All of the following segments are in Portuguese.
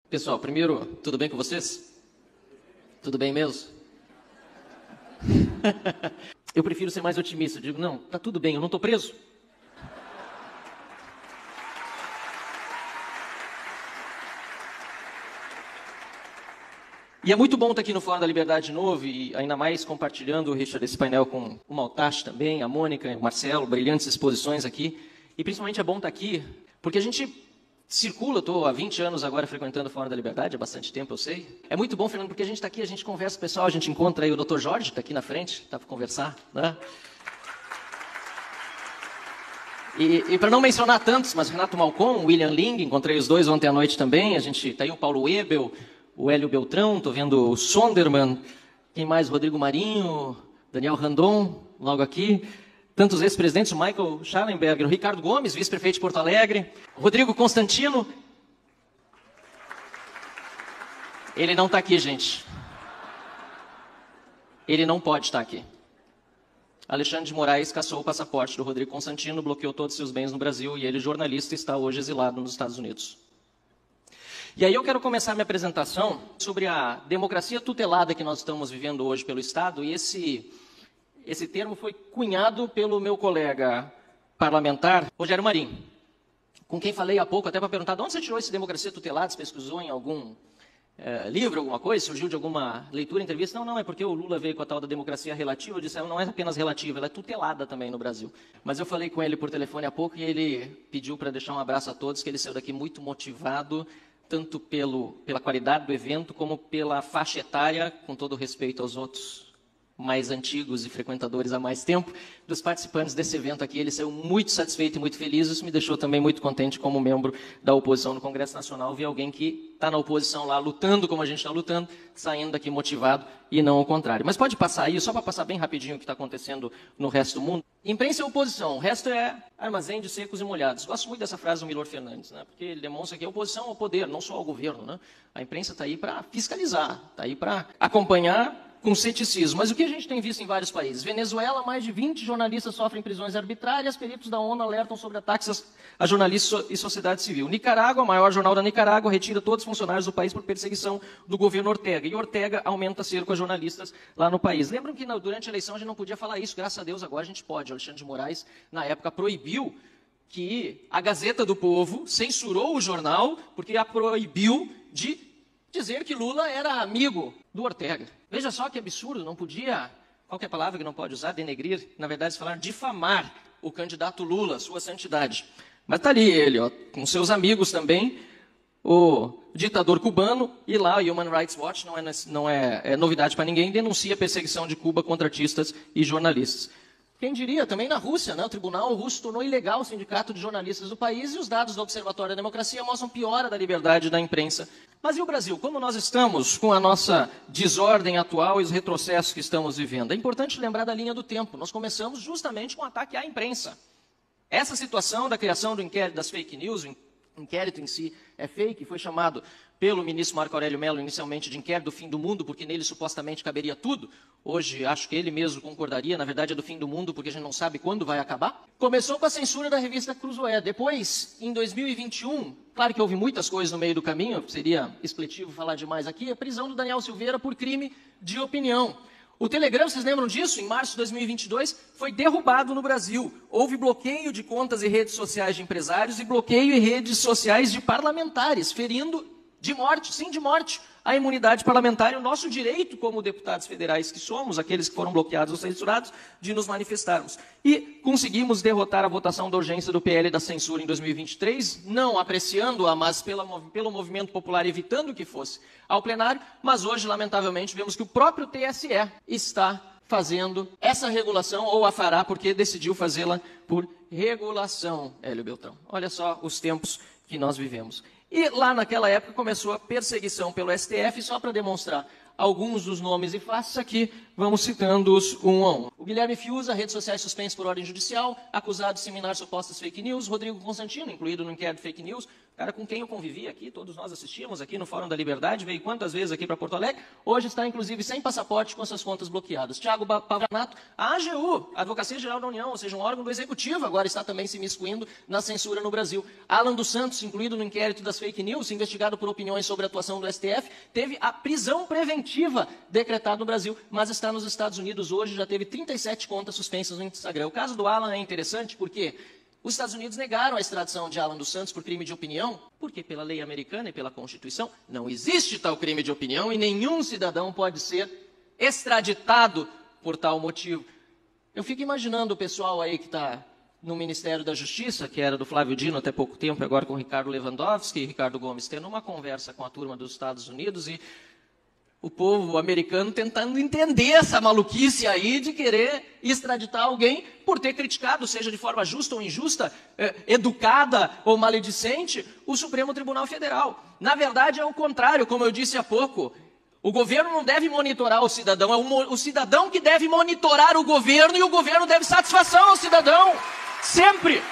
Pessoal, primeiro, tudo bem com vocês? Tudo bem mesmo? Eu prefiro ser mais otimista. Eu digo, não, tá tudo bem, eu não estou preso. E é muito bom estar aqui no Fórum da Liberdade de novo, e ainda mais compartilhando, Richard, esse painel com o Maltache também, a Mônica, o Marcelo, brilhantes exposições aqui. E principalmente é bom estar aqui, porque a gente circula, estou há 20 anos agora frequentando o Fórum da Liberdade, há bastante tempo, eu sei. É muito bom, Fernando, porque a gente está aqui, a gente conversa com o pessoal, a gente encontra aí o Dr. Jorge, está aqui na frente, está para conversar, né? E para não mencionar tantos, mas Renato Malcom, William Ling, encontrei os dois ontem à noite também, a gente está aí o Paulo Ebel, o Hélio Beltrão, estou vendo o Sonderman, quem mais? Rodrigo Marinho, Daniel Randon, logo aqui. Tantos ex-presidentes, o Michael Schallenberger, o Ricardo Gomes, vice-prefeito de Porto Alegre, Rodrigo Constantino. Ele não está aqui, gente. Ele não pode estar aqui. Alexandre de Moraes cassou o passaporte do Rodrigo Constantino, bloqueou todos os seus bens no Brasil e ele, jornalista, está hoje exilado nos Estados Unidos. E aí eu quero começar minha apresentação sobre a democracia tutelada que nós estamos vivendo hoje pelo Estado, e esse termo foi cunhado pelo meu colega parlamentar, Rogério Marinho, com quem falei há pouco, até para perguntar de onde você tirou esse democracia tutelada, você pesquisou em algum livro, alguma coisa, surgiu de alguma leitura, entrevista? Não, é porque o Lula veio com a tal da democracia relativa. Eu disse, ela não é apenas relativa, ela é tutelada também no Brasil. Mas eu falei com ele por telefone há pouco e ele pediu para deixar um abraço a todos, que ele saiu daqui muito motivado, tanto pela qualidade do evento, como pela faixa etária, com todo respeito aos outros mais antigos e frequentadores há mais tempo, dos participantes desse evento aqui. Ele saiu muito satisfeito e muito feliz. Isso me deixou também muito contente como membro da oposição no Congresso Nacional, ver alguém que está na oposição lá, lutando como a gente está lutando, saindo daqui motivado e não o contrário. Mas pode passar aí, só para passar bem rapidinho o que está acontecendo no resto do mundo. Imprensa é oposição, o resto é armazém de secos e molhados. Gosto muito dessa frase do Milor Fernandes, né? Porque ele demonstra que a oposição ao poder, não só ao governo, né? A imprensa está aí para fiscalizar, está aí para acompanhar com ceticismo. Mas o que a gente tem visto em vários países? Venezuela, mais de 20 jornalistas sofrem prisões arbitrárias, peritos da ONU alertam sobre ataques a jornalistas e sociedade civil. Nicarágua, o maior jornal da Nicarágua, retira todos os funcionários do país por perseguição do governo Ortega. E Ortega aumenta cerco a jornalistas lá no país. Lembram que durante a eleição a gente não podia falar isso? Graças a Deus agora a gente pode. Alexandre de Moraes, na época, proibiu que a Gazeta do Povo censurou o jornal porque a proibiu de dizer que Lula era amigo do Ortega. Veja só que absurdo, não podia, qual que é a palavra que não pode usar? Denegrir, na verdade, se falar difamar o candidato Lula, sua santidade. Mas está ali ele, ó, com seus amigos também, o ditador cubano, e lá o Human Rights Watch, não é novidade para ninguém, denuncia a perseguição de Cuba contra artistas e jornalistas. Quem diria, também na Rússia, né? O tribunal russo tornou ilegal o sindicato de jornalistas do país e os dados do Observatório da Democracia mostram piora da liberdade da imprensa. Mas e o Brasil? Como nós estamos com a nossa desordem atual e os retrocessos que estamos vivendo? É importante lembrar da linha do tempo. Nós começamos justamente com o ataque à imprensa. Essa situação da criação do inquérito das fake news, o inquérito em si é fake, foi chamado pelo ministro Marco Aurélio Mello inicialmente de inquérito do fim do mundo, porque nele supostamente caberia tudo. Hoje acho que ele mesmo concordaria, na verdade é do fim do mundo, porque a gente não sabe quando vai acabar. Começou com a censura da revista Cruzoé. Depois, em 2021, claro que houve muitas coisas no meio do caminho, seria expletivo falar demais aqui, a prisão do Daniel Silveira por crime de opinião. O Telegram, vocês lembram disso? Em março de 2022, foi derrubado no Brasil. Houve bloqueio de contas e redes sociais de empresários e bloqueio em redes sociais de parlamentares, ferindo de morte, sim, de morte, a imunidade parlamentar e o nosso direito como deputados federais que somos, aqueles que foram bloqueados ou censurados, de nos manifestarmos. E conseguimos derrotar a votação da urgência do PL da censura em 2023, não apreciando-a, mas pelo movimento popular evitando que fosse ao plenário, mas hoje, lamentavelmente, vemos que o próprio TSE está fazendo essa regulação, ou a fará, porque decidiu fazê-la por regulação, Hélio Beltrão. Olha só os tempos que nós vivemos. E lá naquela época começou a perseguição pelo STF, só para demonstrar alguns dos nomes e faces aqui, vamos citando-os um a um. O Guilherme Fiuza, redes sociais suspensas por ordem judicial, acusado de disseminar supostas fake news. Rodrigo Constantino, incluído no inquérito fake news, cara com quem eu convivi aqui, todos nós assistimos aqui no Fórum da Liberdade, veio quantas vezes aqui para Porto Alegre, hoje está inclusive sem passaporte com suas contas bloqueadas. Tiago Pavanato, a AGU, a Advocacia Geral da União, ou seja, um órgão do Executivo, agora está também se miscuindo na censura no Brasil. Alan dos Santos, incluído no inquérito das fake news, investigado por opiniões sobre a atuação do STF, teve a prisão preventiva decretada no Brasil, mas está nos Estados Unidos hoje, já teve 37 contas suspensas no Instagram. O caso do Alan é interessante porque os Estados Unidos negaram a extradição de Alan dos Santos por crime de opinião, porque pela lei americana e pela Constituição não existe tal crime de opinião e nenhum cidadão pode ser extraditado por tal motivo. Eu fico imaginando o pessoal aí que está no Ministério da Justiça, que era do Flávio Dino até pouco tempo, agora com o Ricardo Lewandowski e Ricardo Gomes, tendo uma conversa com a turma dos Estados Unidos e o povo americano tentando entender essa maluquice aí de querer extraditar alguém por ter criticado, seja de forma justa ou injusta, educada ou maledicente, o Supremo Tribunal Federal. Na verdade, é o contrário, como eu disse há pouco. O governo não deve monitorar o cidadão, é o cidadão que deve monitorar o governo e o governo deve satisfação ao cidadão. Sempre.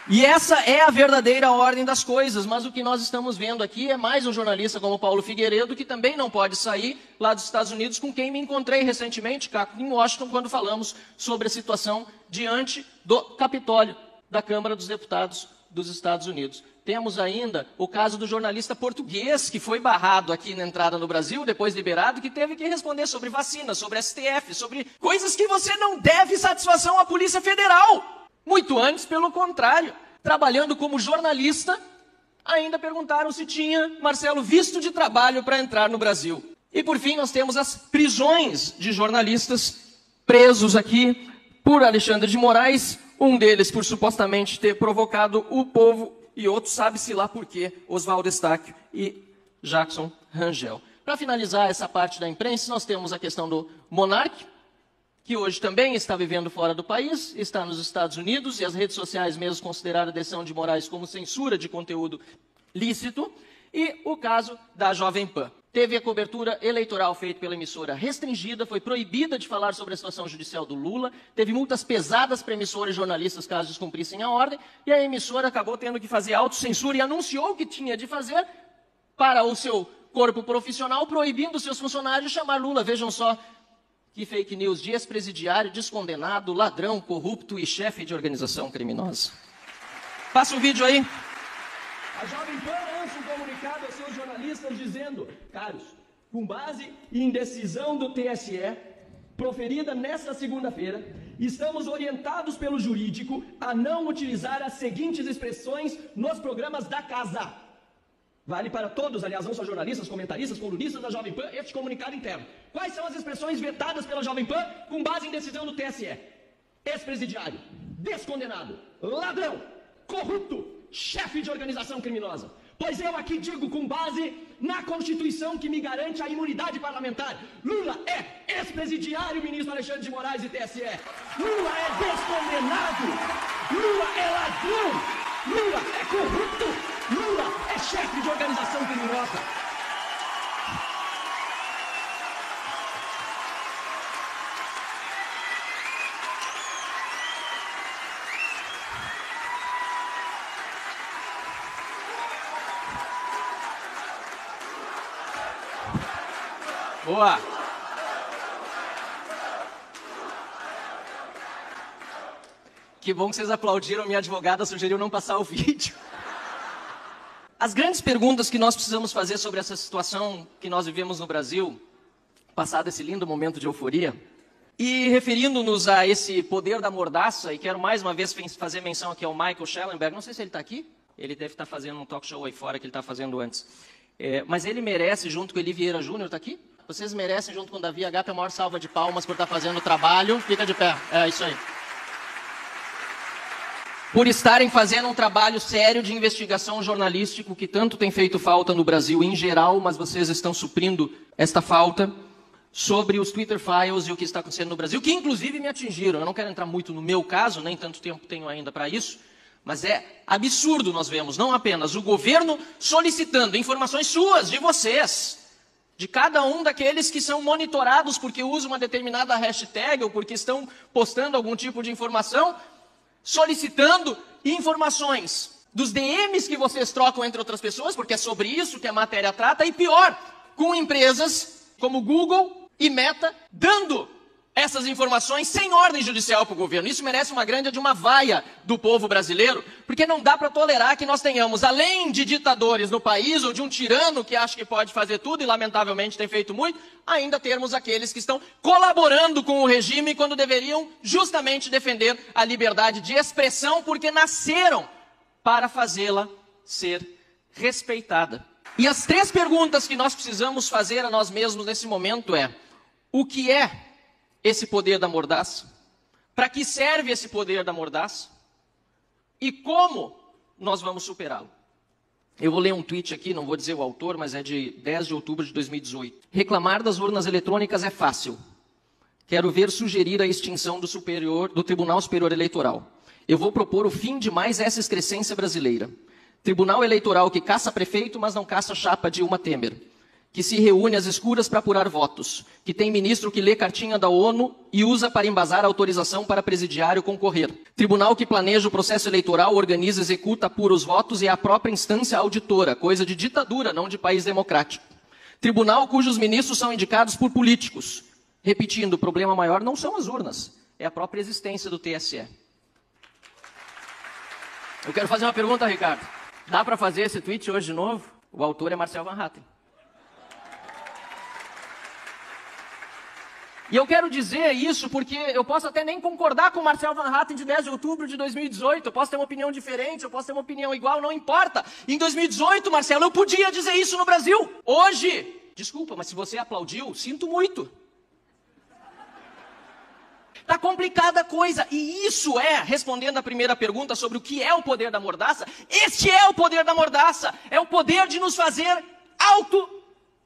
E essa é a verdadeira ordem das coisas, mas o que nós estamos vendo aqui é mais um jornalista como Paulo Figueiredo, que também não pode sair lá dos Estados Unidos, com quem me encontrei recentemente, Caco, em Washington, quando falamos sobre a situação diante do Capitólio da Câmara dos Deputados dos Estados Unidos. Temos ainda o caso do jornalista português, que foi barrado aqui na entrada no Brasil, depois liberado, que teve que responder sobre vacina, sobre STF, sobre coisas que você não deve satisfação à Polícia Federal. Muito antes, pelo contrário, trabalhando como jornalista, ainda perguntaram se tinha, Marcelo, visto de trabalho para entrar no Brasil. E por fim, nós temos as prisões de jornalistas presos aqui por Alexandre de Moraes, um deles por supostamente ter provocado o povo e outro sabe-se lá por quê, Oswaldo Estáquio e Jackson Rangel. Para finalizar essa parte da imprensa, nós temos a questão do Monark, que hoje também está vivendo fora do país, está nos Estados Unidos, e as redes sociais mesmo consideraram a decisão de Moraes como censura de conteúdo lícito, e o caso da Jovem Pan. Teve a cobertura eleitoral feita pela emissora restringida, foi proibida de falar sobre a situação judicial do Lula, teve multas pesadas para emissoras e jornalistas caso descumprissem a ordem, e a emissora acabou tendo que fazer autocensura e anunciou o que tinha de fazer para o seu corpo profissional, proibindo seus funcionários de chamar Lula. Vejam só que fake news de ex-presidiário, descondenado, ladrão, corrupto e chefe de organização criminosa. Passa o vídeo aí. A Jovem Pan lança um comunicado a seus jornalistas dizendo: caros, com base em decisão do TSE, proferida nesta segunda-feira, estamos orientados pelo jurídico a não utilizar as seguintes expressões nos programas da casa. Vale para todos, aliás, não só jornalistas, comentaristas, colunistas da Jovem Pan, este comunicado interno. Quais são as expressões vetadas pela Jovem Pan com base em decisão do TSE? Ex-presidiário, descondenado, ladrão, corrupto, chefe de organização criminosa. Pois eu aqui digo com base na Constituição que me garante a imunidade parlamentar. Lula é ex-presidiário, ministro Alexandre de Moraes e TSE. Lula é descondenado. Lula é ladrão. Lula é corrupto. Lula é chefe de organização criminosa. Boa! Que bom que vocês aplaudiram, minha advogada sugeriu não passar o vídeo. As grandes perguntas que nós precisamos fazer sobre essa situação que nós vivemos no Brasil, passado esse lindo momento de euforia, e referindo-nos a esse poder da mordaça, e quero mais uma vez fazer menção aqui ao Michael Schellenberg, não sei se ele está aqui, ele deve estar fazendo um talk show aí fora que ele está fazendo antes, mas ele merece, junto com Eli Vieira Júnior, está aqui? Vocês merecem, junto com o Davi Agap, a maior salva de palmas por estar fazendo o trabalho, fica de pé, é isso aí. Por estarem fazendo um trabalho sério de investigação jornalístico que tanto tem feito falta no Brasil em geral, mas vocês estão suprindo esta falta sobre os Twitter Files e o que está acontecendo no Brasil, que inclusive me atingiram. Eu não quero entrar muito no meu caso, nem tanto tempo tenho ainda para isso, mas é absurdo nós vemos, não apenas o governo solicitando informações suas, de vocês, de cada um daqueles que são monitorados porque usam uma determinada hashtag ou porque estão postando algum tipo de informação, solicitando informações dos DMs que vocês trocam entre outras pessoas, porque é sobre isso que a matéria trata, e pior, com empresas como Google e Meta dando essas informações sem ordem judicial para o governo. Isso merece uma grande vaia do povo brasileiro, porque não dá para tolerar que nós tenhamos, além de ditadores no país, ou de um tirano que acha que pode fazer tudo e lamentavelmente tem feito muito, ainda termos aqueles que estão colaborando com o regime quando deveriam justamente defender a liberdade de expressão, porque nasceram para fazê-la ser respeitada. E as 3 perguntas que nós precisamos fazer a nós mesmos nesse momento é: o que é esse poder da mordaça? Para que serve esse poder da mordaça? E como nós vamos superá-lo? Eu vou ler um tweet aqui, não vou dizer o autor, mas é de 10 de outubro de 2018. Reclamar das urnas eletrônicas é fácil. Quero ver sugerir a extinção do Tribunal Superior Eleitoral. Eu vou propor o fim de mais essa excrescência brasileira. Tribunal Eleitoral que caça prefeito, mas não caça chapa Dilma Temer. Que se reúne às escuras para apurar votos, que tem ministro que lê cartinha da ONU e usa para embasar a autorização para presidiário concorrer. Tribunal que planeja o processo eleitoral, organiza, executa, apura os votos e é a própria instância auditora, coisa de ditadura, não de país democrático. Tribunal cujos ministros são indicados por políticos. Repetindo, o problema maior não são as urnas, é a própria existência do TSE. Eu quero fazer uma pergunta, Ricardo. Dá para fazer esse tweet hoje de novo? O autor é Marcel Van Hatten. E eu quero dizer isso porque eu posso até nem concordar com o Marcel Van Hatten de 10 de outubro de 2018, eu posso ter uma opinião diferente, eu posso ter uma opinião igual, não importa. Em 2018, Marcelo, eu podia dizer isso no Brasil. Hoje, desculpa, mas se você aplaudiu, sinto muito. Está complicada a coisa, e isso é, respondendo a primeira pergunta sobre o que é o poder da mordaça, este é o poder da mordaça, é o poder de nos fazer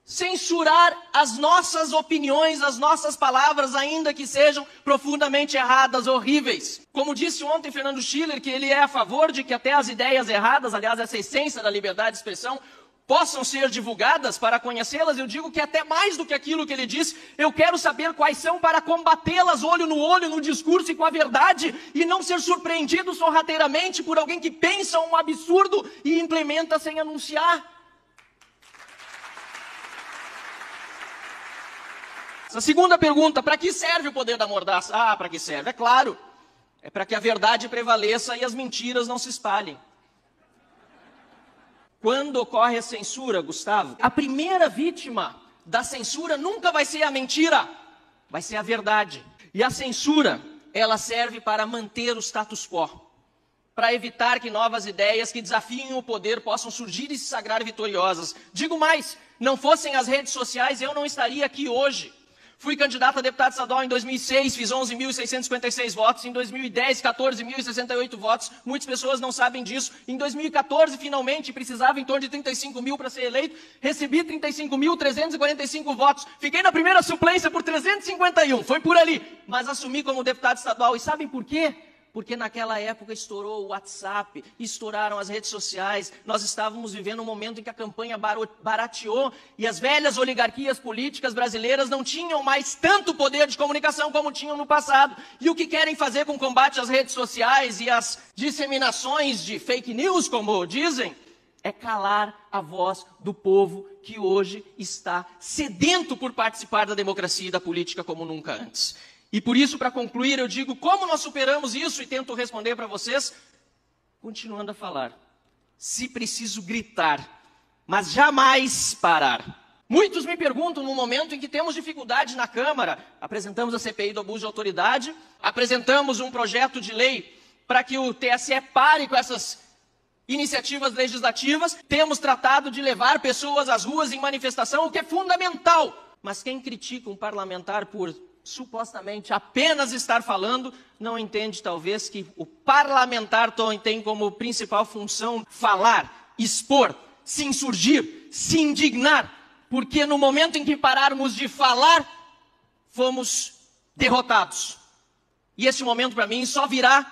censurar as nossas opiniões, as nossas palavras, ainda que sejam profundamente erradas, horríveis. Como disse ontem Fernando Schiller, que ele é a favor de que até as ideias erradas, aliás, essa essência da liberdade de expressão, possam ser divulgadas para conhecê-las. Eu digo que até mais do que aquilo que ele disse, eu quero saber quais são para combatê-las olho, no discurso e com a verdade, e não ser surpreendido sorrateiramente por alguém que pensa um absurdo e implementa sem anunciar. A segunda pergunta, para que serve o poder da mordaça? Ah, para que serve? É claro, é para que a verdade prevaleça e as mentiras não se espalhem. Quando ocorre a censura, Gustavo, a primeira vítima da censura nunca vai ser a mentira, vai ser a verdade. E a censura, ela serve para manter o status quo, para evitar que novas ideias que desafiem o poder possam surgir e se sagrar vitoriosas. Digo mais, não fossem as redes sociais, eu não estaria aqui hoje. Fui candidato a deputado estadual em 2006, fiz 11.656 votos. Em 2010, 14.068 votos. Muitas pessoas não sabem disso. Em 2014, finalmente, precisava em torno de 35 mil para ser eleito. Recebi 35.345 votos. Fiquei na primeira suplência por 351. Foi por ali. Mas assumi como deputado estadual. E sabem por quê? Porque naquela época estourou o WhatsApp, estouraram as redes sociais, nós estávamos vivendo um momento em que a campanha barateou e as velhas oligarquias políticas brasileiras não tinham mais tanto poder de comunicação como tinham no passado. E o que querem fazer com o combate às redes sociais e às disseminações de fake news, como dizem, é calar a voz do povo que hoje está sedento por participar da democracia e da política como nunca antes. E por isso, para concluir, eu digo como nós superamos isso e tento responder para vocês, continuando a falar. Se preciso gritar, mas jamais parar. Muitos me perguntam no momento em que temos dificuldade na Câmara, apresentamos a CPI do abuso de autoridade, apresentamos um projeto de lei para que o TSE pare com essas iniciativas legislativas, temos tratado de levar pessoas às ruas em manifestação, o que é fundamental. Mas quem critica um parlamentar por supostamente apenas estar falando, não entende talvez que o parlamentar tem como principal função falar, expor, se insurgir, se indignar, porque no momento em que pararmos de falar, fomos derrotados. E esse momento para mim só virá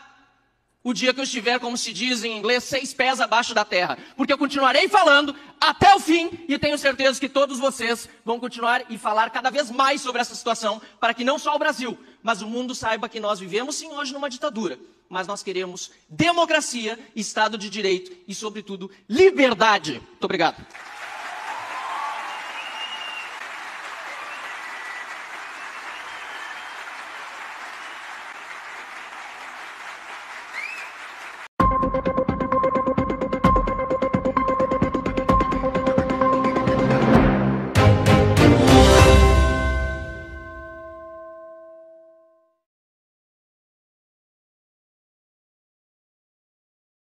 o dia que eu estiver, como se diz em inglês, 6 pés abaixo da terra. Porque eu continuarei falando até o fim e tenho certeza que todos vocês vão continuar e falar cada vez mais sobre essa situação, para que não só o Brasil, mas o mundo saiba que nós vivemos sim hoje numa ditadura, mas nós queremos democracia, Estado de Direito e, sobretudo, liberdade. Muito obrigado.